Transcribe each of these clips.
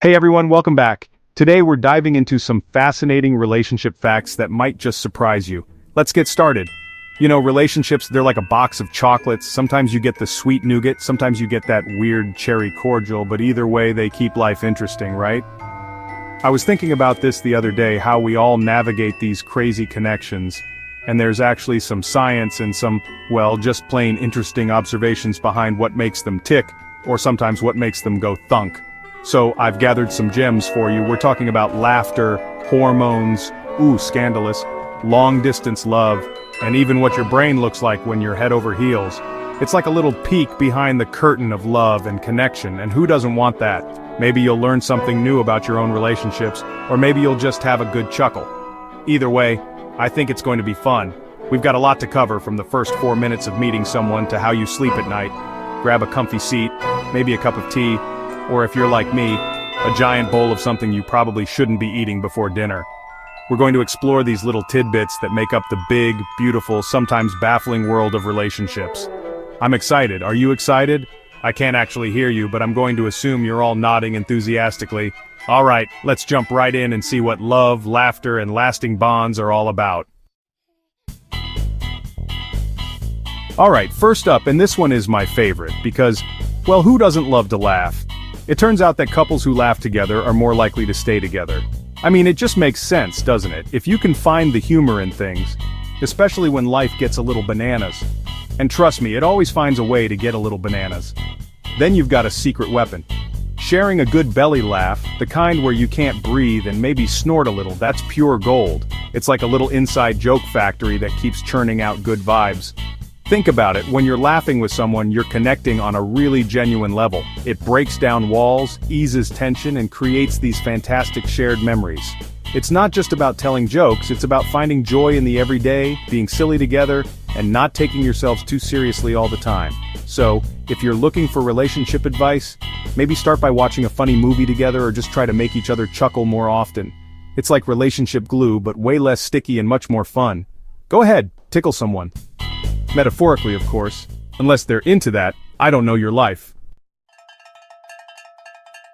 Hey everyone, welcome back. Today we're diving into some fascinating relationship facts that might just surprise you. Let's get started. You know, relationships, they're like a box of chocolates. Sometimes you get the sweet nougat, sometimes you get that weird cherry cordial, but either way they keep life interesting, right? I was thinking about this the other day, how we all navigate these crazy connections. And there's actually some science and some, well, just plain interesting observations behind what makes them tick, or sometimes what makes them go thunk. So I've gathered some gems for you. We're talking about laughter, hormones, scandalous, long-distance love, and even what your brain looks like when you're head over heels. It's like a little peek behind the curtain of love and connection, and who doesn't want that? Maybe you'll learn something new about your own relationships, or maybe you'll just have a good chuckle. Either way, I think it's going to be fun. We've got a lot to cover, from the first 4 minutes of meeting someone to how you sleep at night. Grab a comfy seat, maybe a cup of tea, or if you're like me, a giant bowl of something you probably shouldn't be eating before dinner. We're going to explore these little tidbits that make up the big, beautiful, sometimes baffling world of relationships. I'm excited. Are you excited? I can't actually hear you, but I'm going to assume you're all nodding enthusiastically. All right, let's jump right in and see what love, laughter, and lasting bonds are all about. All right, first up, and this one is my favorite, because, well, who doesn't love to laugh? It turns out that couples who laugh together are more likely to stay together. I mean, it just makes sense, doesn't it? If you can find the humor in things, especially when life gets a little bananas. And trust me, it always finds a way to get a little bananas. Then you've got a secret weapon. Sharing a good belly laugh, the kind where you can't breathe and maybe snort a little, that's pure gold. It's like a little inside joke factory that keeps churning out good vibes. Think about it, when you're laughing with someone, you're connecting on a really genuine level. It breaks down walls, eases tension, and creates these fantastic shared memories. It's not just about telling jokes, it's about finding joy in the everyday, being silly together, and not taking yourselves too seriously all the time. So, if you're looking for relationship advice, maybe start by watching a funny movie together or just try to make each other chuckle more often. It's like relationship glue, but way less sticky and much more fun. Go ahead, tickle someone. Metaphorically, of course. Unless they're into that, I don't know your life.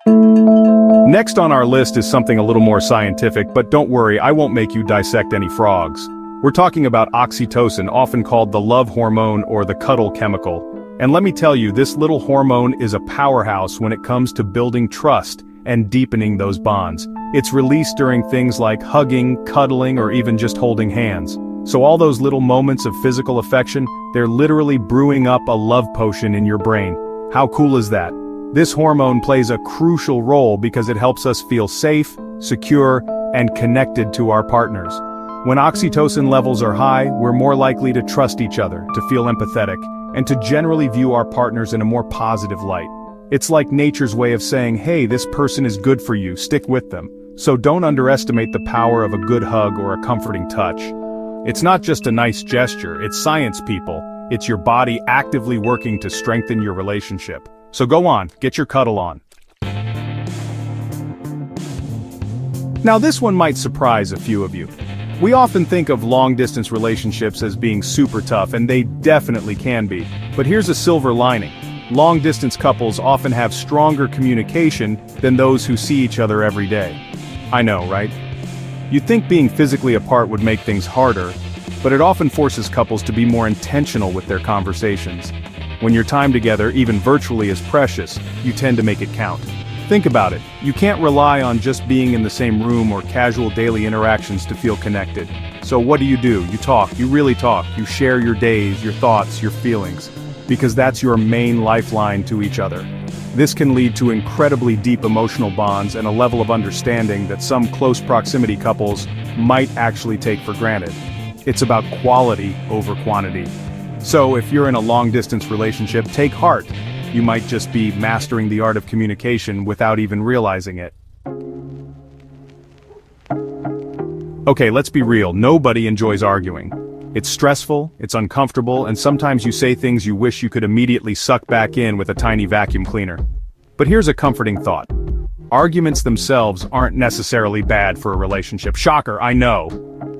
Next on our list is something a little more scientific, but don't worry, I won't make you dissect any frogs. We're talking about oxytocin, often called the love hormone or the cuddle chemical. And let me tell you, this little hormone is a powerhouse when it comes to building trust and deepening those bonds. It's released during things like hugging, cuddling, or even just holding hands. So all those little moments of physical affection, they're literally brewing up a love potion in your brain. How cool is that? This hormone plays a crucial role because it helps us feel safe, secure, and connected to our partners. When oxytocin levels are high, we're more likely to trust each other, to feel empathetic, and to generally view our partners in a more positive light. It's like nature's way of saying, hey, this person is good for you, stick with them. So don't underestimate the power of a good hug or a comforting touch. It's not just a nice gesture, it's science, people. It's your body actively working to strengthen your relationship. So go on, get your cuddle on. Now this one might surprise a few of you. We often think of long-distance relationships as being super tough, and they definitely can be. But here's a silver lining. Long-distance couples often have stronger communication than those who see each other every day. I know, right? You'd think being physically apart would make things harder, but it often forces couples to be more intentional with their conversations. When your time together, even virtually, is precious, you tend to make it count. Think about it, you can't rely on just being in the same room or casual daily interactions to feel connected. So what do? You talk, you really talk, you share your days, your thoughts, your feelings, because that's your main lifeline to each other. This can lead to incredibly deep emotional bonds and a level of understanding that some close proximity couples might actually take for granted. It's about quality over quantity. So if you're in a long-distance relationship, take heart. You might just be mastering the art of communication without even realizing it. Okay, let's be real, nobody enjoys arguing. It's stressful, it's uncomfortable, and sometimes you say things you wish you could immediately suck back in with a tiny vacuum cleaner. But here's a comforting thought. Arguments themselves aren't necessarily bad for a relationship. Shocker, I know.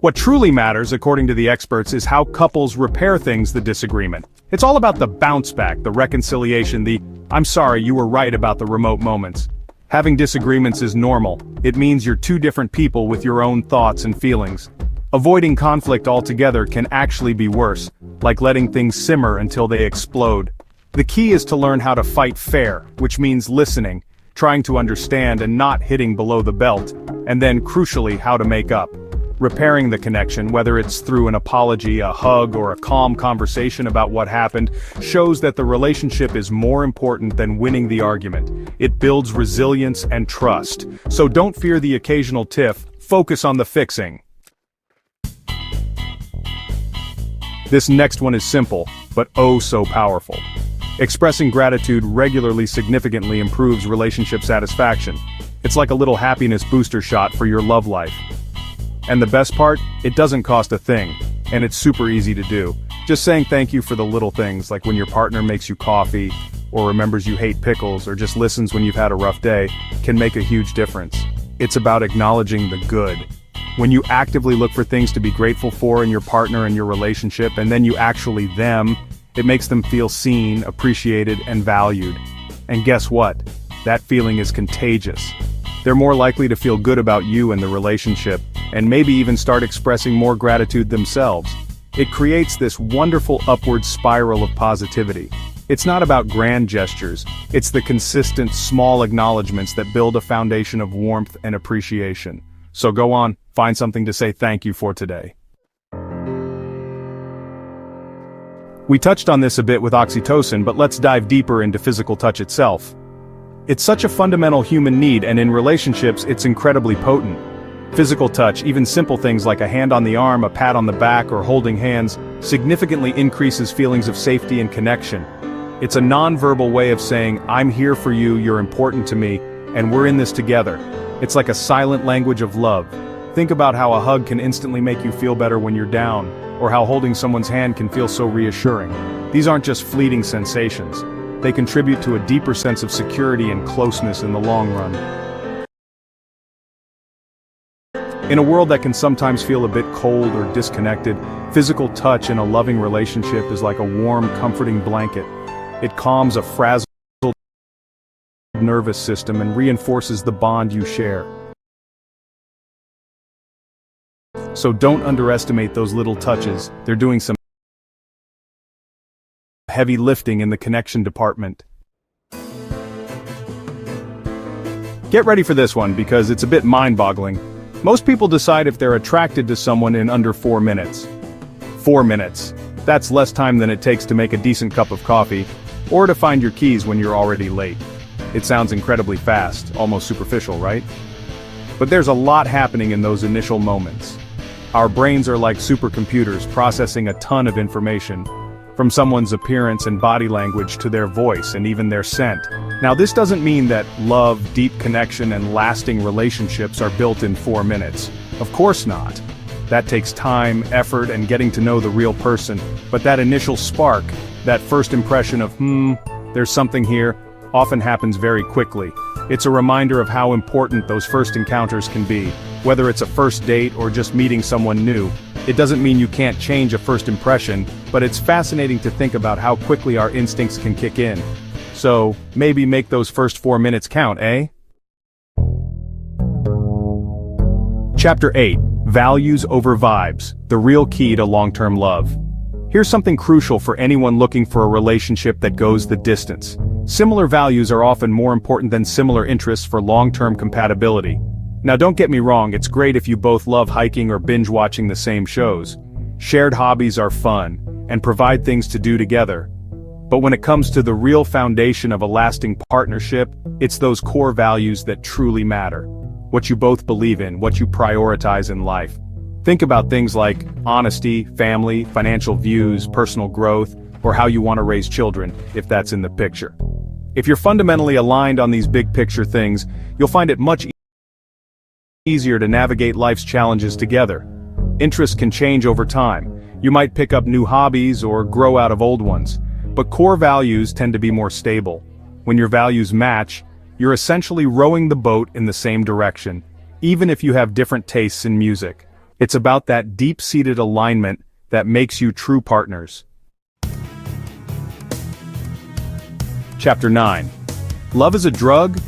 What truly matters, according to the experts, is how couples repair things the disagreement. It's all about the bounce back, the reconciliation, the "I'm sorry, you were right about the remote moments." Having disagreements is normal. It means you're two different people with your own thoughts and feelings. Avoiding conflict altogether can actually be worse, like letting things simmer until they explode. The key is to learn how to fight fair, which means listening, trying to understand and not hitting below the belt, and then crucially how to make up. Repairing the connection, whether it's through an apology, a hug, or a calm conversation about what happened, shows that the relationship is more important than winning the argument. It builds resilience and trust. So don't fear the occasional tiff, focus on the fixing. This next one is simple, but oh so powerful. Expressing gratitude regularly significantly improves relationship satisfaction. It's like a little happiness booster shot for your love life. And the best part, it doesn't cost a thing, and it's super easy to do. Just saying thank you for the little things, like when your partner makes you coffee, or remembers you hate pickles, or just listens when you've had a rough day, can make a huge difference. It's about acknowledging the good. When you actively look for things to be grateful for in your partner and your relationship, and then you actually them, it makes them feel seen, appreciated, and valued. And guess what? That feeling is contagious. They're more likely to feel good about you and the relationship, and maybe even start expressing more gratitude themselves. It creates this wonderful upward spiral of positivity. It's not about grand gestures, it's the consistent, small acknowledgments that build a foundation of warmth and appreciation. So go on, find something to say thank you for today. We touched on this a bit with oxytocin, but let's dive deeper into physical touch itself. It's such a fundamental human need, and in relationships, it's incredibly potent. Physical touch, even simple things like a hand on the arm, a pat on the back, or holding hands, significantly increases feelings of safety and connection. It's a non-verbal way of saying, I'm here for you, you're important to me, and we're in this together. It's like a silent language of love. Think about how a hug can instantly make you feel better when you're down, or how holding someone's hand can feel so reassuring. These aren't just fleeting sensations. They contribute to a deeper sense of security and closeness in the long run. In a world that can sometimes feel a bit cold or disconnected, physical touch in a loving relationship is like a warm, comforting blanket. It calms a frazzled nervous system and reinforces the bond you share. So don't underestimate those little touches. They're doing some heavy lifting in the connection department. Get ready for this one because it's a bit mind-boggling. Most people decide if they're attracted to someone in under 4 minutes. 4 minutes. That's less time than it takes to make a decent cup of coffee, or to find your keys when you're already late. It sounds incredibly fast, almost superficial, right? But there's a lot happening in those initial moments. Our brains are like supercomputers processing a ton of information, from someone's appearance and body language to their voice and even their scent. Now this doesn't mean that love, deep connection, and lasting relationships are built in 4 minutes. Of course not. That takes time, effort, and getting to know the real person. But that initial spark, that first impression of, there's something here, often happens very quickly. It's a reminder of how important those first encounters can be. Whether it's a first date or just meeting someone new, it doesn't mean you can't change a first impression, but it's fascinating to think about how quickly our instincts can kick in. So, maybe make those first 4 minutes count, eh? Chapter 8. Values over vibes, the real key to long-term love. Here's something crucial for anyone looking for a relationship that goes the distance. Similar values are often more important than similar interests for long-term compatibility. Now don't get me wrong, it's great if you both love hiking or binge-watching the same shows. Shared hobbies are fun, and provide things to do together. But when it comes to the real foundation of a lasting partnership, it's those core values that truly matter. What you both believe in, what you prioritize in life. Think about things like honesty, family, financial views, personal growth, or how you want to raise children, if that's in the picture. If you're fundamentally aligned on these big picture things, you'll find it much easier to navigate life's challenges together. Interests can change over time. You might pick up new hobbies or grow out of old ones. But core values tend to be more stable. When your values match, you're essentially rowing the boat in the same direction, even if you have different tastes in music. It's about that deep-seated alignment that makes you true partners. Chapter 9. Love is a drug?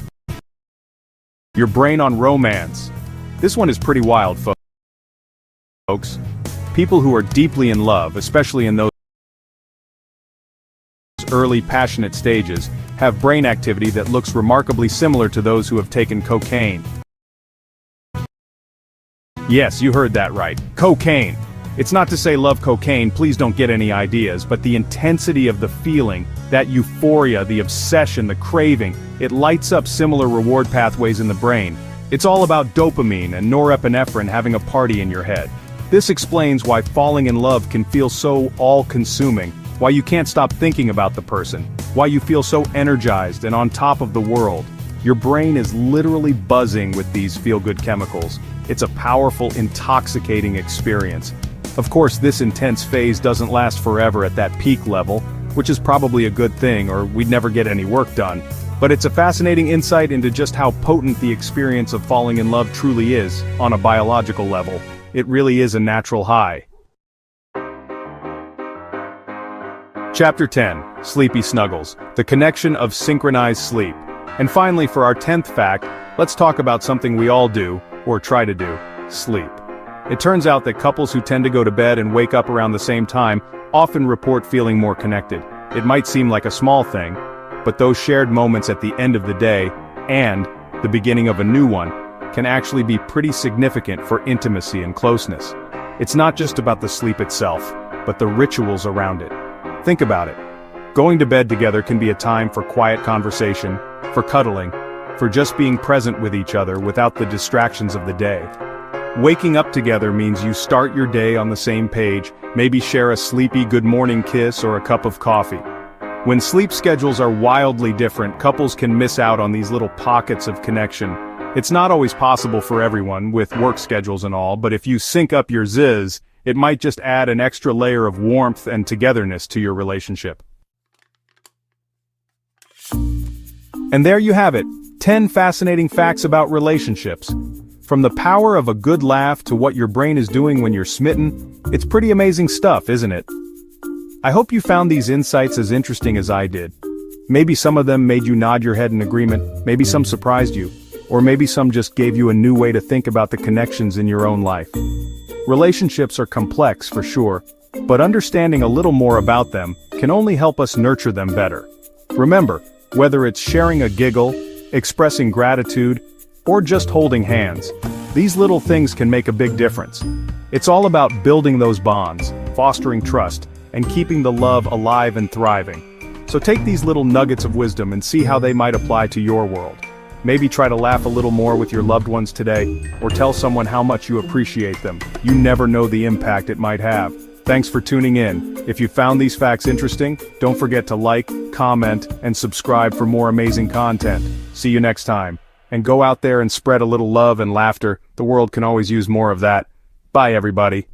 Your brain on romance. This one is pretty wild, folks. People who are deeply in love, especially in those early passionate stages, have brain activity that looks remarkably similar to those who have taken cocaine. Yes, you heard that right. Cocaine. It's not to say love cocaine, please don't get any ideas, but the intensity of the feeling, that euphoria, the obsession, the craving, it lights up similar reward pathways in the brain. It's all about dopamine and norepinephrine having a party in your head. This explains why falling in love can feel so all-consuming, why you can't stop thinking about the person, why you feel so energized and on top of the world. Your brain is literally buzzing with these feel-good chemicals. It's a powerful, intoxicating experience. Of course, this intense phase doesn't last forever at that peak level, which is probably a good thing, or we'd never get any work done. But it's a fascinating insight into just how potent the experience of falling in love truly is, on a biological level. It really is a natural high. Chapter 10, Sleepy Snuggles, the connection of synchronized sleep. And finally, for our 10th fact, let's talk about something we all do, or try to do, sleep. It turns out that couples who tend to go to bed and wake up around the same time often report feeling more connected. It might seem like a small thing, but those shared moments at the end of the day, and the beginning of a new one, can actually be pretty significant for intimacy and closeness. It's not just about the sleep itself, but the rituals around it. Think about it. Going to bed together can be a time for quiet conversation, for cuddling, for just being present with each other without the distractions of the day. Waking up together means you start your day on the same page, maybe share a sleepy good morning kiss or a cup of coffee. When sleep schedules are wildly different, couples can miss out on these little pockets of connection. It's not always possible for everyone, with work schedules and all, but if you sync up your z's, it might just add an extra layer of warmth and togetherness to your relationship. And there you have it, 10 fascinating facts about relationships. From the power of a good laugh to what your brain is doing when you're smitten, it's pretty amazing stuff, isn't it? I hope you found these insights as interesting as I did. Maybe some of them made you nod your head in agreement, maybe some surprised you, or maybe some just gave you a new way to think about the connections in your own life. Relationships are complex for sure, but understanding a little more about them can only help us nurture them better. Remember, whether it's sharing a giggle, expressing gratitude, or just holding hands, these little things can make a big difference. It's all about building those bonds, fostering trust, and keeping the love alive and thriving. So take these little nuggets of wisdom and see how they might apply to your world. Maybe try to laugh a little more with your loved ones today, or tell someone how much you appreciate them. You never know the impact it might have. Thanks for tuning in. If you found these facts interesting, don't forget to like, comment, and subscribe for more amazing content. See you next time. And go out there and spread a little love and laughter. The world can always use more of that. Bye, everybody.